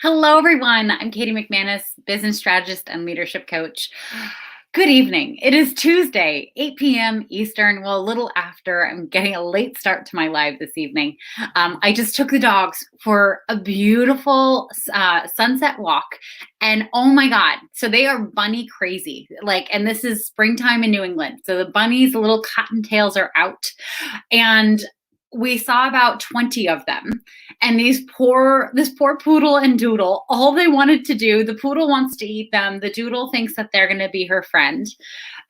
Hello, everyone. I'm Katie McManus, business strategist and leadership coach. Good evening. It is Tuesday, 8 p.m. Eastern. Well, a little after. I'm getting a late start to my live this evening. I just took the dogs for a beautiful sunset walk. And oh my God, so they are bunny crazy. And this is springtime in New England. So the bunnies, the little cottontails are out. And we saw about 20 of them, and this poor poodle and doodle, all they wanted to do, the poodle wants to eat them, the doodle thinks that they're going to be her friend.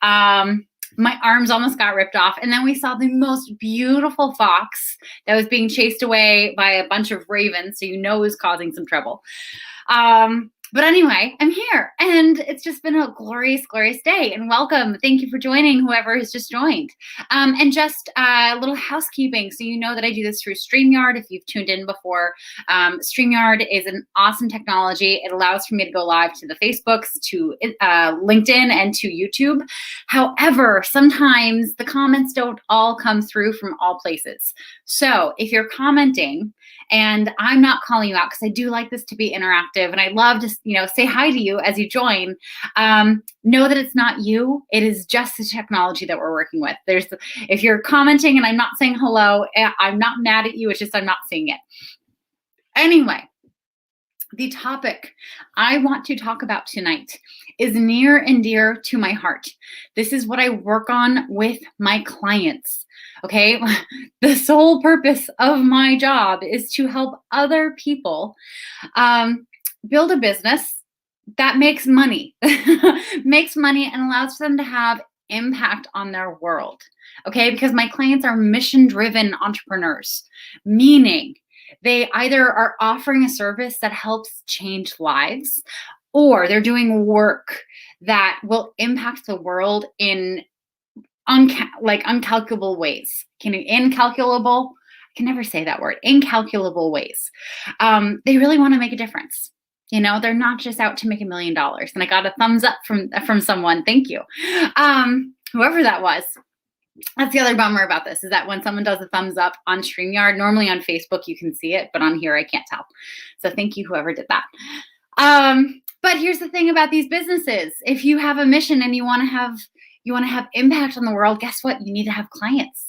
My arms almost got ripped off. And then we saw the most beautiful fox that was being chased away by a bunch of ravens, so you know it was causing some trouble. But anyway, I'm here, and it's just been a glorious, glorious day. And welcome. Thank you for joining, whoever has just joined. And just a little housekeeping, so you know that I do this through StreamYard. If you've tuned in before, StreamYard is an awesome technology. It allows for me to go live to the Facebooks, to LinkedIn, and to YouTube. However, sometimes the comments don't all come through from all places. So if you're commenting, and I'm not calling you out because I do like this to be interactive, and I love to, say hi to you as you join. Know that it's not you. It is just the technology that we're working with. If you're commenting and I'm not saying hello, I'm not mad at you. It's just I'm not seeing it. Anyway, the topic I want to talk about tonight is near and dear to my heart. This is what I work on with my clients. Okay, the sole purpose of my job is to help other people build a business that makes money, makes money and allows them to have impact on their world. Okay, because my clients are mission-driven entrepreneurs, meaning they either are offering a service that helps change lives, or they're doing work that will impact the world in uncalculable ways. Incalculable? I can never say that word. Incalculable ways. They really want to make a difference. They're not just out to make $1 million. And I got a thumbs up from someone. Thank you. Whoever that was. That's the other bummer about this, is that when someone does a thumbs up on StreamYard, normally on Facebook you can see it, but on here I can't tell. So thank you, whoever did that. But here's the thing about these businesses. If you have a mission and you want to have impact on the world, guess what? You need to have clients.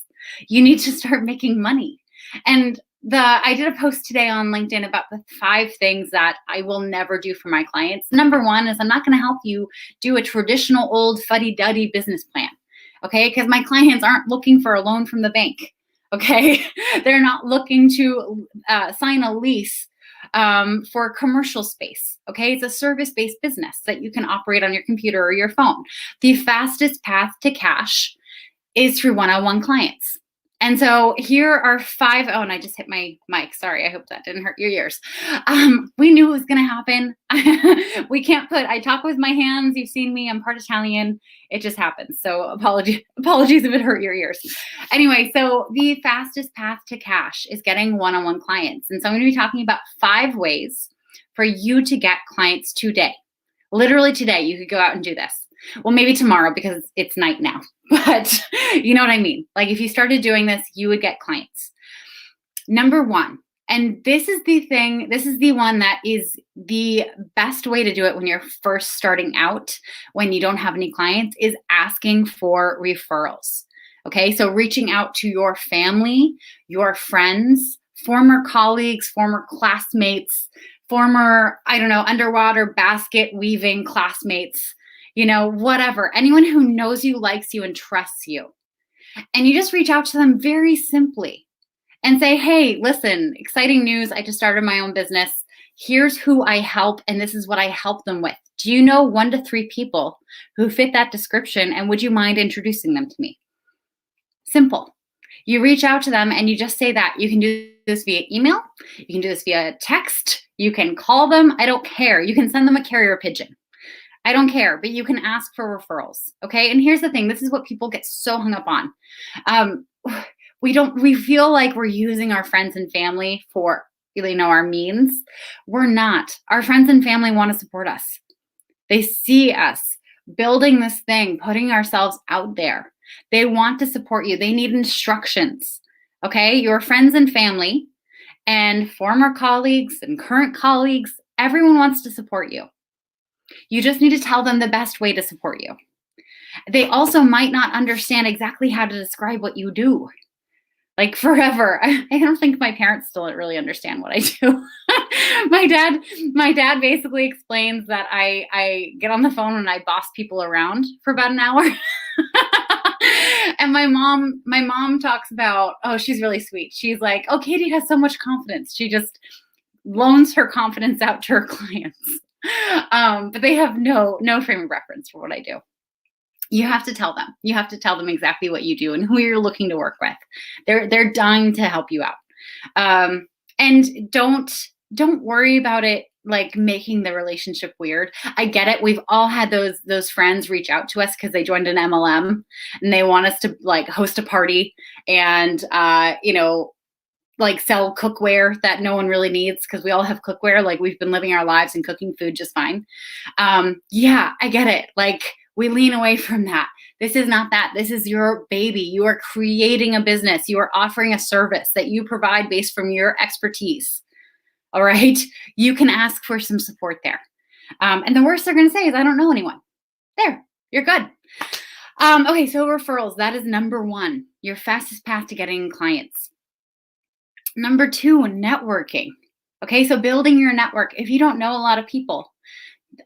You need to start making money. And I did a post today on LinkedIn about the 5 things that I will never do for my clients. Number 1 is I'm not going to help you do a traditional old fuddy-duddy business plan. Okay, because my clients aren't looking for a loan from the bank. Okay, they're not looking to sign a lease for a commercial space. Okay, it's a service-based business that you can operate on your computer or your phone. The fastest path to cash is through one-on-one clients. And so here are 5. Oh, and I just hit my mic. Sorry, I hope that didn't hurt your ears. We knew it was going to happen. I talk with my hands. You've seen me. I'm part Italian. It just happens. So apologies if it hurt your ears. Anyway, so the fastest path to cash is getting one-on-one clients. And so I'm going to be talking about 5 ways for you to get clients today. Literally today, you could go out and do this. Well, maybe tomorrow because it's night now, but you know what I mean? Like if you started doing this, you would get clients. Number 1, and this is the one that is the best way to do it when you're first starting out, when you don't have any clients, is asking for referrals. Okay, so reaching out to your family, your friends, former colleagues, former classmates, former, underwater basket weaving classmates, whatever, anyone who knows you, likes you, and trusts you. And you just reach out to them very simply and say, hey, listen, exciting news. I just started my own business. Here's who I help, and this is what I help them with. Do you know 1 to 3 people who fit that description, and would you mind introducing them to me? Simple. You reach out to them and you just say that. You can do this via email. You can do this via text. You can call them. I don't care. You can send them a carrier pigeon. I don't care, but you can ask for referrals, okay? And here's the thing. This is what people get so hung up on. We feel like we're using our friends and family for, our means. We're not. Our friends and family want to support us. They see us building this thing, putting ourselves out there. They want to support you. They need instructions, okay? Your friends and family and former colleagues and current colleagues, Everyone wants to support you. You just need to tell them the best way to support you. They also might not understand exactly how to describe what you do. Like forever. I don't think my parents still really understand what I do. My dad basically explains that I get on the phone and I boss people around for about an hour. And my mom talks about, oh, she's really sweet. She's like, oh, Katie has so much confidence. She just loans her confidence out to her clients. But they have no frame of reference for what I do. You have to tell them. You have to tell them exactly what you do and who you're looking to work with. They're dying to help you out. And don't worry about it like making the relationship weird. I get it. We've all had those friends reach out to us because they joined an MLM and they want us to like host a party and like sell cookware that no one really needs because we all have cookware. Like we've been living our lives and cooking food just fine. Yeah, I get it. Like we lean away from that. This is not that. This is your baby. You are creating a business. You are offering a service that you provide based from your expertise. All right. You can ask for some support there. And the worst they're going to say is, I don't know anyone. There, you're good. Okay. So referrals, that is number one, your fastest path to getting clients. Number two, networking. Okay. So building your network. If you don't know a lot of people,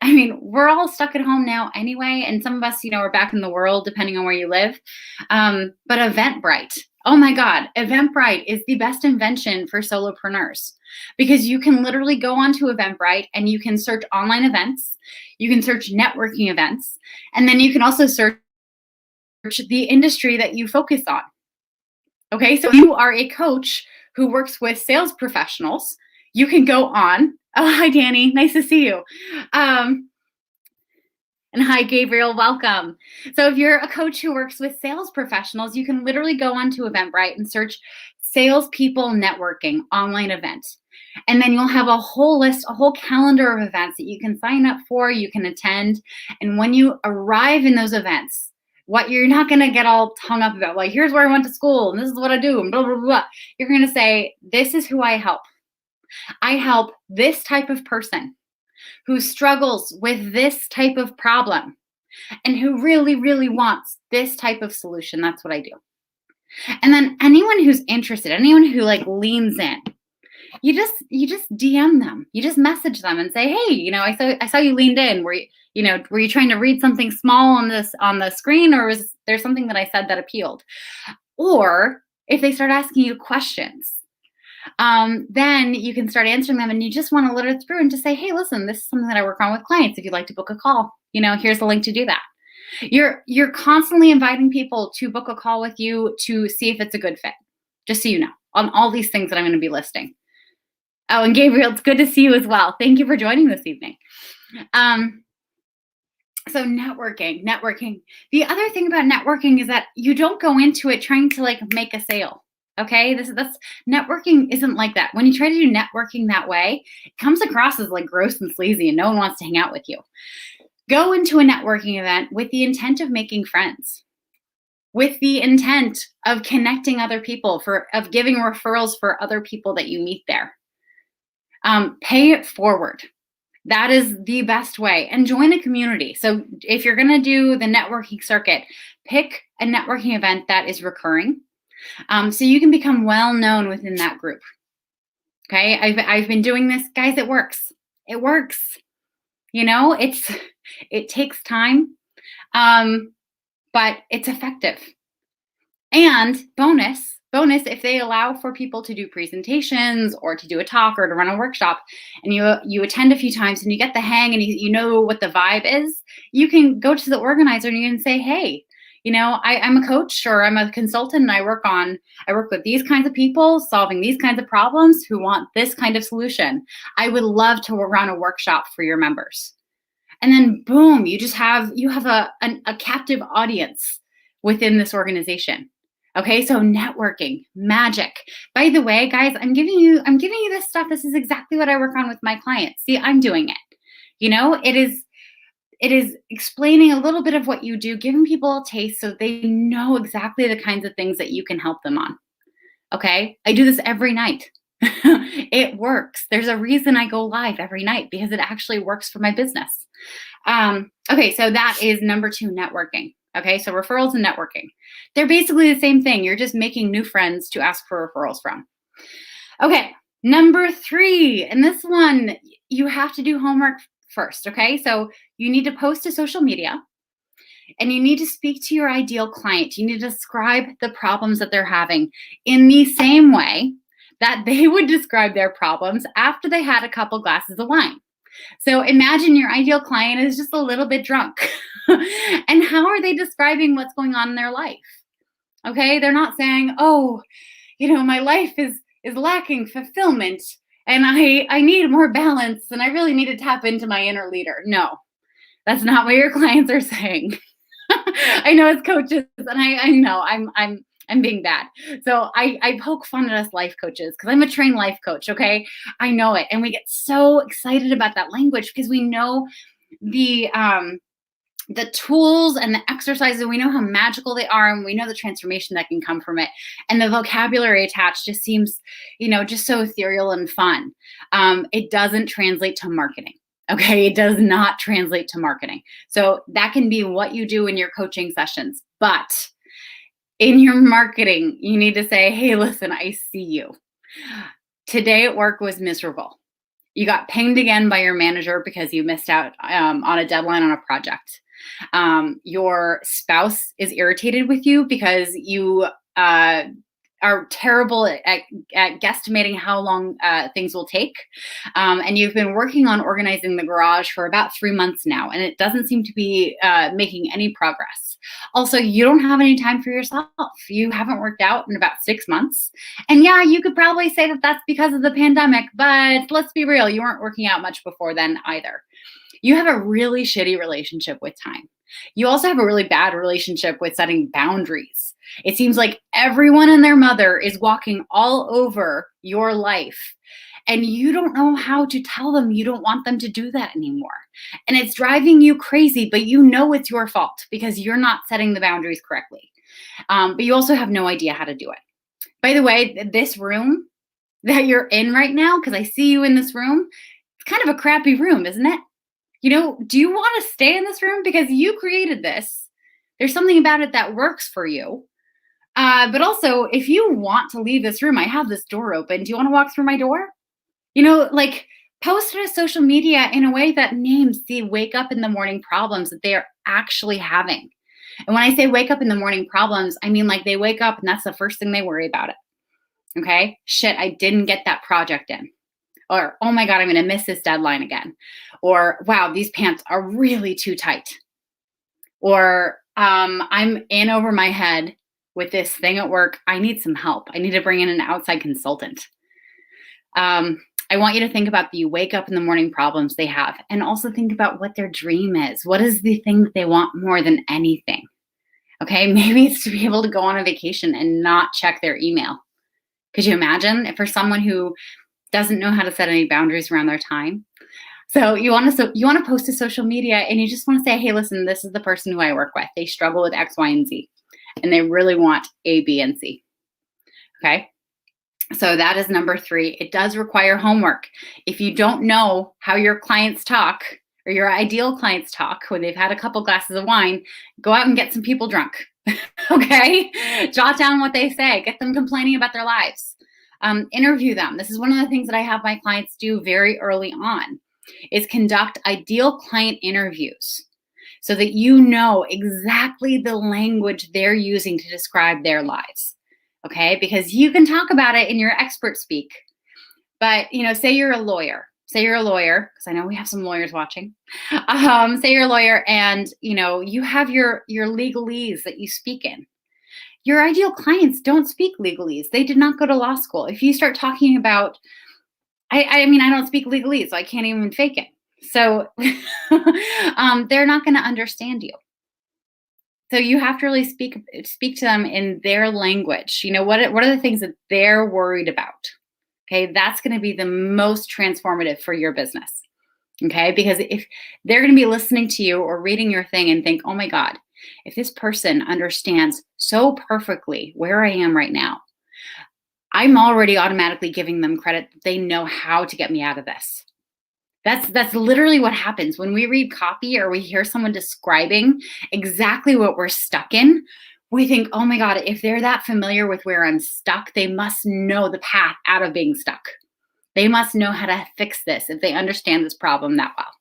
I mean, we're all stuck at home now anyway. And some of us, are back in the world, depending on where you live. But Eventbrite. Oh my God, Eventbrite is the best invention for solopreneurs because you can literally go onto Eventbrite and you can search online events. You can search networking events. And then you can also search the industry that you focus on. Okay, so if you are a coach who works with sales professionals, you can go on. Oh, hi, Danny. Nice to see you. And hi, Gabriel. Welcome. So if you're a coach who works with sales professionals, you can literally go onto Eventbrite and search salespeople networking online event. And then you'll have a whole list, a whole calendar of events that you can sign up for, you can attend. And when you arrive in those events, what you're not going to get all hung up about, like, here's where I went to school and this is what I do and blah, blah, blah. You're going to say, this is who I help. I help this type of person who struggles with this type of problem and who really, really wants this type of solution. That's what I do. And then anyone who's interested, anyone who like leans in, you just DM them. You just message them and say, hey, I saw you leaned in. Were you trying to read something small on the screen, or was there something that I said that appealed? Or if they start asking you questions, then you can start answering them, and you just want to let it through and just say, hey, listen, this is something that I work on with clients. If you'd like to book a call, here's the link to do that. You're constantly inviting people to book a call with you to see if it's a good fit, just so you know, on all these things that I'm going to be listing. Oh, and Gabriel, it's good to see you as well. Thank you for joining this evening. So networking. The other thing about networking is that you don't go into it trying to like make a sale. Okay, that's networking isn't like that. When you try to do networking that way, it comes across as like gross and sleazy and no one wants to hang out with you. Go into a networking event with the intent of making friends, with the intent of connecting other people, of giving referrals for other people that you meet there. Pay it forward. That is the best way. And join a community. So if you're going to do the networking circuit, pick a networking event that is recurring. So you can become well known within that group. Okay, I've been doing this, guys. It works. It works. It takes time, but it's effective. And bonus, if they allow for people to do presentations or to do a talk or to run a workshop, and you attend a few times and you get the hang and you know what the vibe is, you can go to the organizer and you can say, hey, I'm a coach or I'm a consultant and I work with these kinds of people solving these kinds of problems who want this kind of solution. I would love to run a workshop for your members. And then boom, you have a captive audience within this organization. Okay, so networking, magic. By the way, guys, I'm giving you this stuff. This is exactly what I work on with my clients. See, I'm doing it. It is explaining a little bit of what you do, giving people a taste so they know exactly the kinds of things that you can help them on. Okay, I do this every night. It works. There's a reason I go live every night, because it actually works for my business. Okay, so that is number 2, networking. Okay, so referrals and networking. They're basically the same thing. You're just making new friends to ask for referrals from. Okay, number 3, and this one, you have to do homework first. Okay, so you need to post to social media, and you need to speak to your ideal client. You need to describe the problems that they're having in the same way that they would describe their problems after they had a couple glasses of wine. So imagine your ideal client is just a little bit drunk. And how are they describing what's going on in their life? Okay, they're not saying, "Oh, my life is lacking fulfillment, and I need more balance, and I really need to tap into my inner leader." No, that's not what your clients are saying. I know as coaches, and I know I'm being bad. So I poke fun at us life coaches because I'm a trained life coach. Okay, I know it, and we get so excited about that language because we know the tools and the exercises. We know how magical they are, and we know the transformation that can come from it. And the vocabulary attached just seems, just so ethereal and fun. It doesn't translate to marketing. Okay, it does not translate to marketing. So that can be what you do in your coaching sessions. But in your marketing, you need to say, "Hey, listen, I see you. Today at work was miserable. You got pinged again by your manager because you missed out on a deadline on a project. Your spouse is irritated with you because you are terrible at guesstimating how long things will take. And you've been working on organizing the garage for about 3 months now, and it doesn't seem to be making any progress. Also, you don't have any time for yourself. You haven't worked out in about 6 months. And yeah, you could probably say that that's because of the pandemic, but let's be real, you weren't working out much before then either. You have a really shitty relationship with time. You also have a really bad relationship with setting boundaries. It seems like everyone and their mother is walking all over your life, and you don't know how to tell them you don't want them to do that anymore. And it's driving you crazy, but you know it's your fault because you're not setting the boundaries correctly. But you also have no idea how to do it. By the way, this room that you're in right now, because I see you in this room, it's kind of a crappy room, isn't it? Do you want to stay in this room? Because you created this. There's something about it that works for you. But also, if you want to leave this room, I have this door open. Do you want to walk through my door? Post it to social media in a way that names the wake up in the morning problems that they are actually having. And when I say wake up in the morning problems, I mean like they wake up and that's the first thing they worry about it. Okay? Shit, I didn't get that project in. Or, oh my God, I'm going to miss this deadline again. Or, wow, these pants are really too tight. Or, I'm in over my head with this thing at work. I need some help. I need to bring in an outside consultant. I want you to think about the wake up in the morning problems they have, and also think about what their dream is. What is the thing that they want more than anything? Okay, maybe it's to be able to go on a vacation and not check their email. Could you imagine if for someone who doesn't know how to set any boundaries around their time? So you want to post to social media, and you just want to say, "Hey, listen, this is the person who I work with. They struggle with X, Y, and Z, and they really want A, B, and C." Okay. So that is number 3. It does require homework. If you don't know how your clients talk or your ideal clients talk when they've had a couple glasses of wine, go out and get some people drunk. Okay. Jot down what they say. Get them complaining about their lives. Interview them. This is one of the things that I have my clients do very early on, is conduct ideal client interviews so that you know exactly the language they're using to describe their lives. Okay, because you can talk about it in your expert speak, but say you're a lawyer. Say you're a lawyer, because I know we have some lawyers watching. Say you're a lawyer, and you have your legalese that you speak in. Your ideal clients don't speak legalese. They did not go to law school. If you start talking about, I don't speak legalese, so I can't even fake it. So they're not going to understand you. So you have to really speak to them in their language. What are the things that they're worried about? Okay, that's going to be the most transformative for your business. Okay, because if they're going to be listening to you or reading your thing and think, "Oh my God, if this person understands so perfectly where I am right now, I'm already automatically giving them credit that they know how to get me out of this. That's literally what happens when we read copy or we hear someone describing exactly what we're stuck in. We think, oh my God, if they're that familiar with where I'm stuck, they must know the path out of being stuck. They must know how to fix this if they understand this problem that well.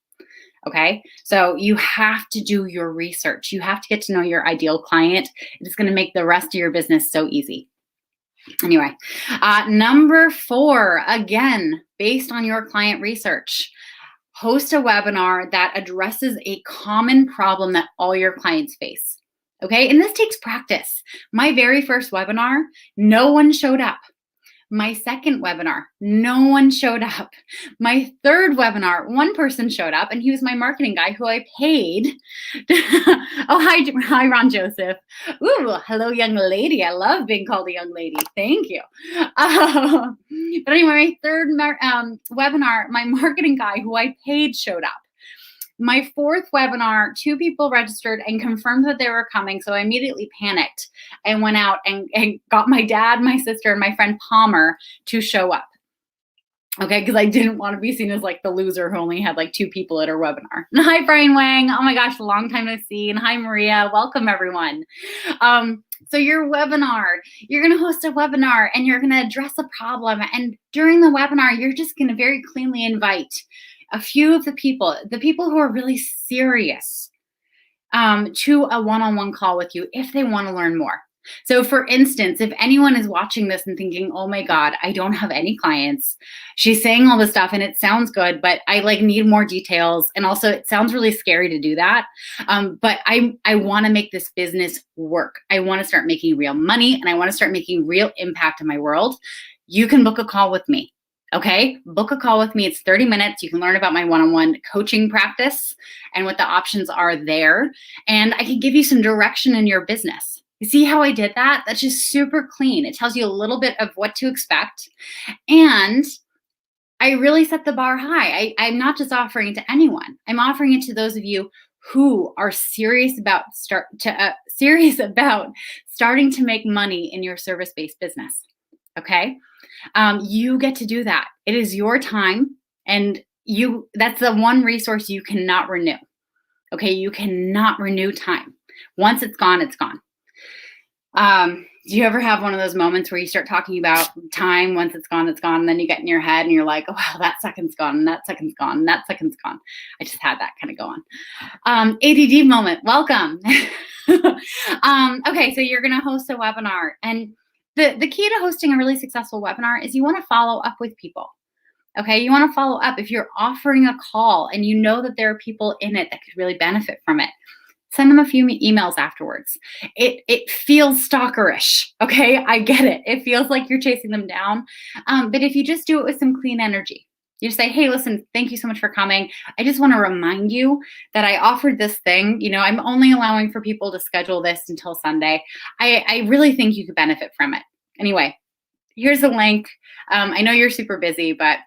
Okay. So you have to do your research. You have to get to know your ideal client. It's going to make the rest of your business so easy. Anyway, number 4, again, based on your client research, host a webinar that addresses a common problem that all your clients face. Okay. And this takes practice. My very first webinar, no one showed up. My second webinar, no one showed up. My third webinar, one person showed up, and he was my marketing guy who I paid. Oh, hi, Ron Joseph. Ooh, hello, young lady. I love being called a young lady. Thank you. But anyway, my third webinar, my marketing guy who I paid showed up. My fourth webinar, 2 people registered and confirmed that they were coming. So I immediately panicked and went out and got my dad, my sister, and my friend Palmer to show up. Okay, because I didn't want to be seen as like the loser who only had like 2 people at her webinar. Hi, Brian Wang. Oh my gosh, long time no see. And hi, Maria. Welcome, everyone. So your webinar, you're going to host a webinar and you're going to address a problem. And during the webinar, you're just going to very cleanly invite a few of the people who are really serious, to a one-on-one call with you if they want to learn more. So for instance, if anyone is watching this and thinking, oh my God, I don't have any clients. She's saying all this stuff and it sounds good, but I need more details. And also it sounds really scary to do that. But I want to make this business work. I want to start making real money and I want to start making real impact in my world. You can book a call with me. Okay, book a call with me. It's 30 minutes. You can learn about my one-on-one coaching practice and what the options are there. And I can give you some direction in your business. You see how I did that? That's just super clean. It tells you a little bit of what to expect. And I really set the bar high. I'm not just offering it to anyone. I'm offering it to those of you who are serious about starting to make money in your service-based business. Okay. You get to do that. It is your time, and that's the one resource you cannot renew. Okay, you cannot renew time. Once it's gone, it's gone. Do you ever have one of those moments where you start talking about time? Once it's gone, it's gone, and then you get in your head and you're like, oh, wow, that second's gone, and that second's gone, and that second's gone. I just had that kind of go on. ADD moment, welcome. Okay, so you're gonna host a webinar, and the key to hosting a really successful webinar is you want to follow up with people. Okay, you want to follow up. If you're offering a call and you know that there are people in it that could really benefit from it, send them a few emails afterwards. It feels stalkerish. Okay, I get it. It feels like you're chasing them down. But if you just do it with some clean energy, you just say, hey, listen, thank you so much for coming. I just want to remind you that I offered this thing. I'm only allowing for people to schedule this until Sunday. I really think you could benefit from it. Anyway, here's a link. I know you're super busy, but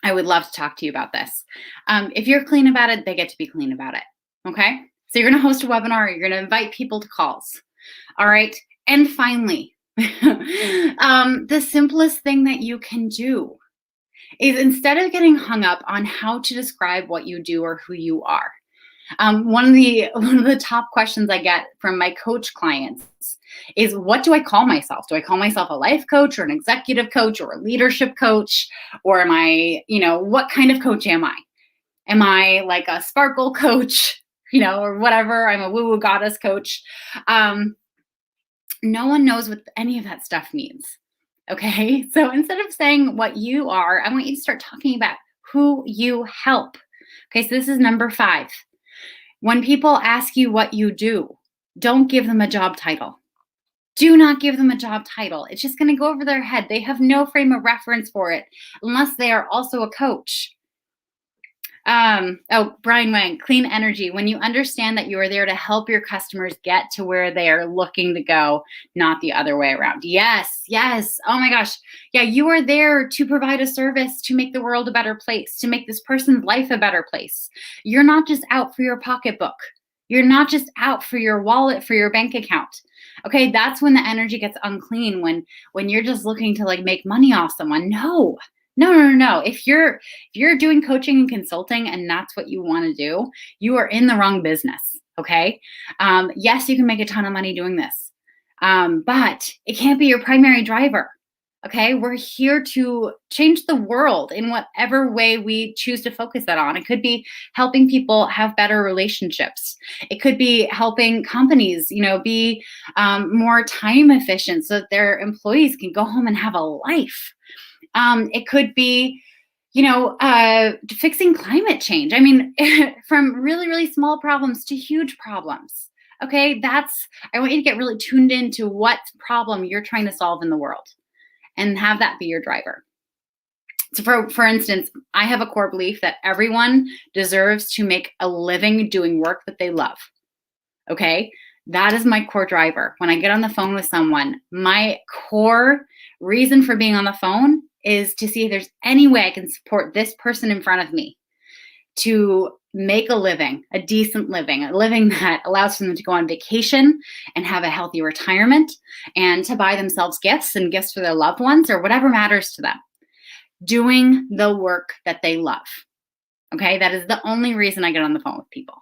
I would love to talk to you about this. If you're clean about it, they get to be clean about it. Okay? So you're going to host a webinar. You're going to invite people to calls. All right? And finally, the simplest thing that you can do is, instead of getting hung up on how to describe what you do or who you are, one of the top questions I get from my coach clients is, what do I call myself? Do I call myself a life coach or an executive coach or a leadership coach? Or am I, what kind of coach am I? Am I like a sparkle coach, or whatever? I'm a woo-woo goddess coach. No one knows what any of that stuff means. Okay, so instead of saying what you are, I want you to start talking about who you help. Okay, so this is number 5. When people ask you what you do, don't give them a job title. Do not give them a job title. It's just going to go over their head. They have no frame of reference for it unless they are also a coach. Brian Wang, clean energy. When you understand that you are there to help your customers get to where they are looking to go, not the other way around. Yes. Oh my gosh. Yeah, you are there to provide a service to make the world a better place, to make this person's life a better place. You're not just out for your pocketbook. You're not just out for your wallet, for your bank account. Okay, that's when the energy gets unclean, when you're just looking to like make money off someone. No. No, no, no, no. If you're doing coaching and consulting and that's what you want to do, you are in the wrong business. Okay. Yes, you can make a ton of money doing this. But it can't be your primary driver. Okay. We're here to change the world in whatever way we choose to focus that on. It could be helping people have better relationships. It could be helping companies, be more time efficient so that their employees can go home and have a life. It could be, fixing climate change. I mean, from really, really small problems to huge problems. Okay. I want you to get really tuned into what problem you're trying to solve in the world and have that be your driver. So for instance, I have a core belief that everyone deserves to make a living doing work that they love. Okay. That is my core driver. When I get on the phone with someone, my core reason for being on the phone is to see if there's any way I can support this person in front of me to make a living, a decent living, a living that allows for them to go on vacation and have a healthy retirement and to buy themselves gifts and gifts for their loved ones or whatever matters to them. Doing the work that they love. Okay, that is the only reason I get on the phone with people.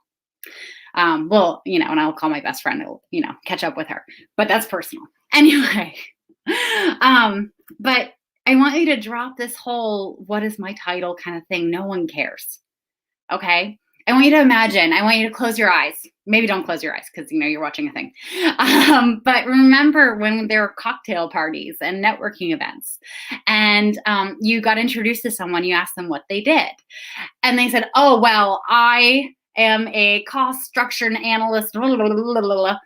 And I'll call my best friend to, catch up with her, but that's personal. Anyway, but I want you to drop this whole, what is my title kind of thing. No one cares. Okay. I want you to imagine, I want you to close your eyes. Maybe don't close your eyes because, you're watching a thing. But remember when there were cocktail parties and networking events and you got introduced to someone, you asked them what they did. And they said, oh, well, I am a cost structure analyst, blah, blah, blah, blah, blah.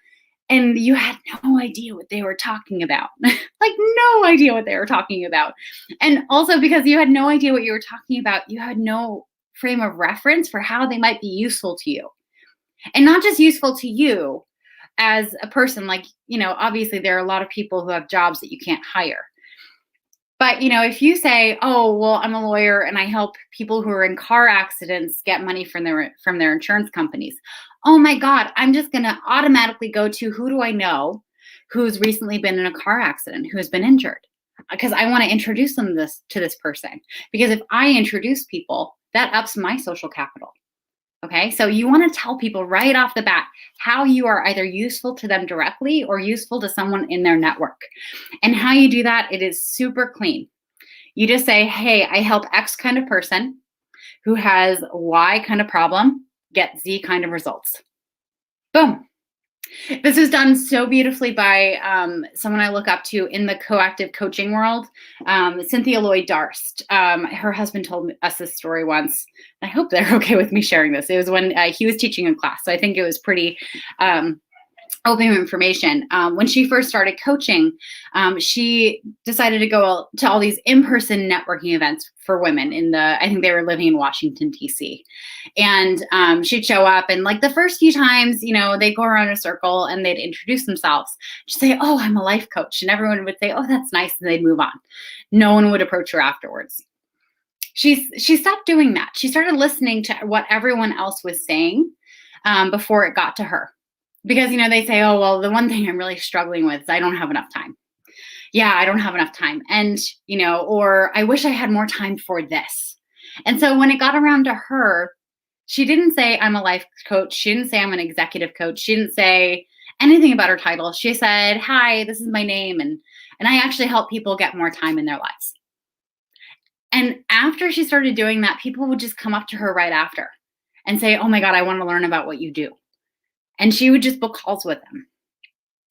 And you had no idea what they were talking about. Like no idea what they were talking about. And also because you had no idea what you were talking about, you had no frame of reference for how they might be useful to you. And not just useful to you as a person, like, obviously there are a lot of people who have jobs that you can't hire. But, if you say, oh, well, I'm a lawyer and I help people who are in car accidents get money from their insurance companies. Oh my God, I'm just going to automatically go to who do I know who's recently been in a car accident, who has been injured, because I want to introduce them to this person. Because if I introduce people, that ups my social capital. Okay, so you want to tell people right off the bat how you are either useful to them directly or useful to someone in their network. And how you do that, it is super clean. You just say, hey, I help X kind of person who has Y kind of problem get Z kind of results. Boom. This was done so beautifully by someone I look up to in the coactive coaching world, Cynthia Lloyd Darst. Her husband told us this story once. I hope they're okay with me sharing this. It was when he was teaching a class, so I think it was pretty open information. When she first started coaching, she decided to go to all these in-person networking events for women I think they were living in Washington, D.C. And she'd show up and like the first few times, they'd go around in a circle and they'd introduce themselves. She'd say, oh, I'm a life coach. And everyone would say, oh, that's nice. And they'd move on. No one would approach her afterwards. She stopped doing that. She started listening to what everyone else was saying before it got to her. Because, they say, oh, well, the one thing I'm really struggling with is I don't have enough time. Yeah, I don't have enough time. And, or I wish I had more time for this. And so when it got around to her, she didn't say I'm a life coach. She didn't say I'm an executive coach. She didn't say anything about her title. She said, hi, this is my name. And I actually help people get more time in their lives. And after she started doing that, people would just come up to her right after and say, oh my God, I want to learn about what you do. And she would just book calls with them,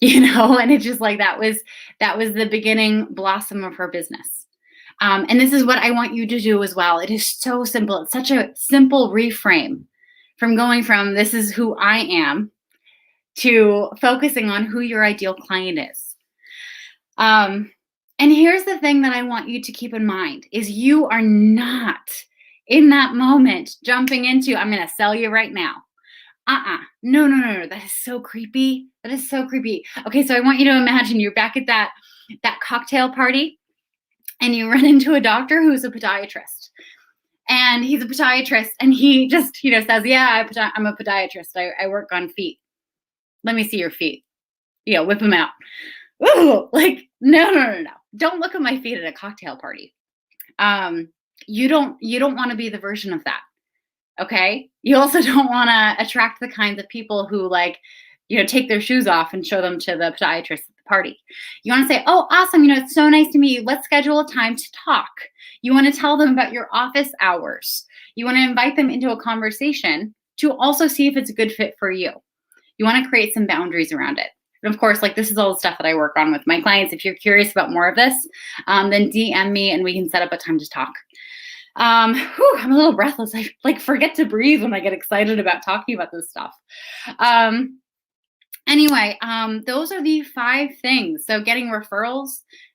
and it's just like that was the beginning blossom of her business. And this is what I want you to do as well. It is so simple. It's such a simple reframe from going from this is who I am to focusing on who your ideal client is. And here's the thing that I want you to keep in mind is you are not in that moment jumping into, I'm going to sell you right now. No. That is so creepy. That is so creepy. Okay, so I want you to imagine you're back at that cocktail party and you run into a doctor who's a podiatrist. And he's a podiatrist, and he just, says, yeah, I'm a podiatrist. I work on feet. Let me see your feet. Whip them out. Ooh, like, no. Don't look at my feet at a cocktail party. You don't want to be the version of that. Okay. You also don't want to attract the kinds of people who take their shoes off and show them to the podiatrist at the party. You want to say, oh, awesome. It's so nice to meet you. Let's schedule a time to talk. You want to tell them about your office hours. You want to invite them into a conversation to also see if it's a good fit for you. You want to create some boundaries around it. And of course, this is all the stuff that I work on with my clients. If you're curious about more of this, then DM me and we can set up a time to talk. I'm a little breathless. I forget to breathe when I get excited about talking about this stuff. Anyway, those are the 5 things. So getting referrals,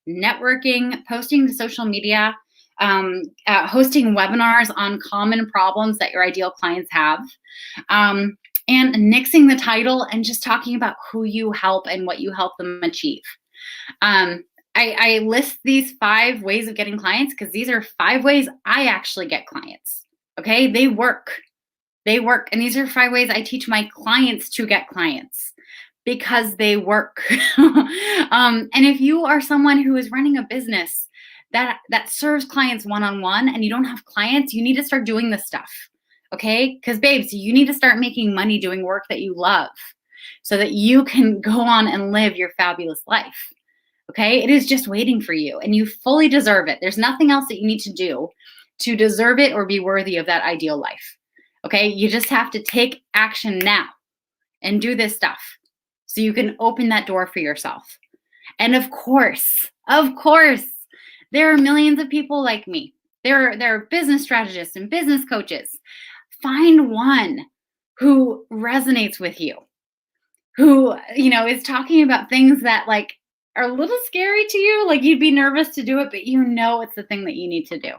networking, posting to social media, hosting webinars on common problems that your ideal clients have, and nixing the title and just talking about who you help and what you help them achieve. I list these 5 ways of getting clients because these are 5 ways I actually get clients. Okay, they work. And these are 5 ways I teach my clients to get clients because they work. And if you are someone who is running a business that serves clients one-on-one and you don't have clients, you need to start doing this stuff. Okay, because babes, you need to start making money doing work that you love so that you can go on and live your fabulous life. Okay, it is just waiting for you and you fully deserve it. There's nothing else that you need to do to deserve it or be worthy of that ideal life. Okay, you just have to take action now and do this stuff so you can open that door for yourself. And of course, there are millions of people like me. There are business strategists and business coaches. Find one who resonates with you, who, is talking about things that are a little scary to you. You'd be nervous to do it, but it's the thing that you need to do.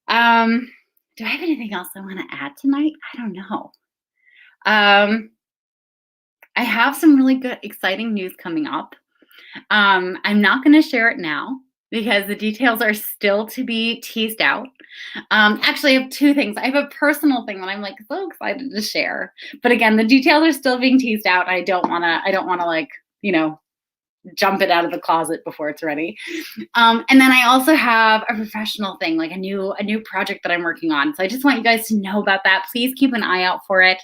Do I have anything else I want to add tonight? I don't know. I have some really good, exciting news coming up. I'm not going to share it now because the details are still to be teased out. Actually, I have 2 things. I have a personal thing that I'm so excited to share, but again, the details are still being teased out. I don't want to jump it out of the closet before it's ready. And then I also have a professional thing, a new project that I'm working on. So I just want you guys to know about that. Please keep an eye out for it.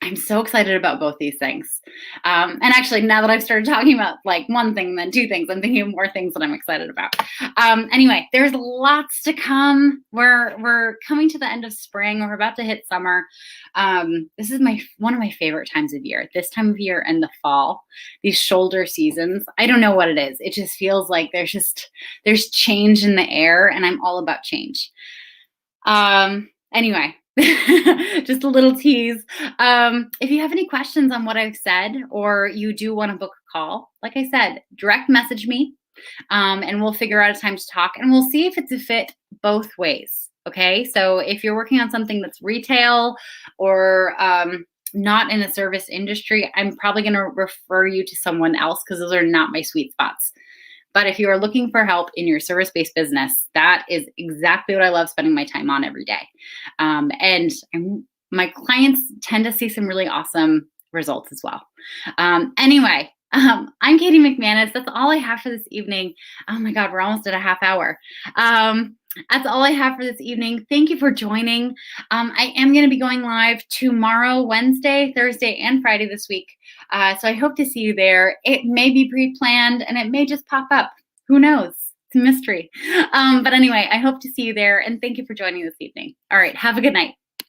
I'm so excited about both these things. And actually, now that I've started talking about one thing, then 2 things, I'm thinking of more things that I'm excited about. Anyway, there's lots to come. We're coming to the end of spring. We're about to hit summer. This is one of my favorite times of year. This time of year and the fall, these shoulder seasons. I don't know what it is. It just feels like there's change in the air, and I'm all about change. Anyway. Just a little tease. If you have any questions on what I've said, or you do want to book a call, like I said, direct message me, and we'll figure out a time to talk, and we'll see if it's a fit both ways. Okay, so if you're working on something that's retail or not in a service industry, I'm probably going to refer you to someone else because those are not my sweet spots. But if you are looking for help in your service-based business, that is exactly what I love spending my time on every day. And my clients tend to see some really awesome results as well. Anyway, I'm Katie McManus. That's all I have for this evening. Oh my God, we're almost at a half hour. That's all I have for this evening. Thank you for joining. I am going to be going live tomorrow, Wednesday, Thursday, and Friday this week. So I hope to see you there. It may be pre-planned and it may just pop up. Who knows? It's a mystery. But anyway, I hope to see you there. And thank you for joining this evening. All right. Have a good night.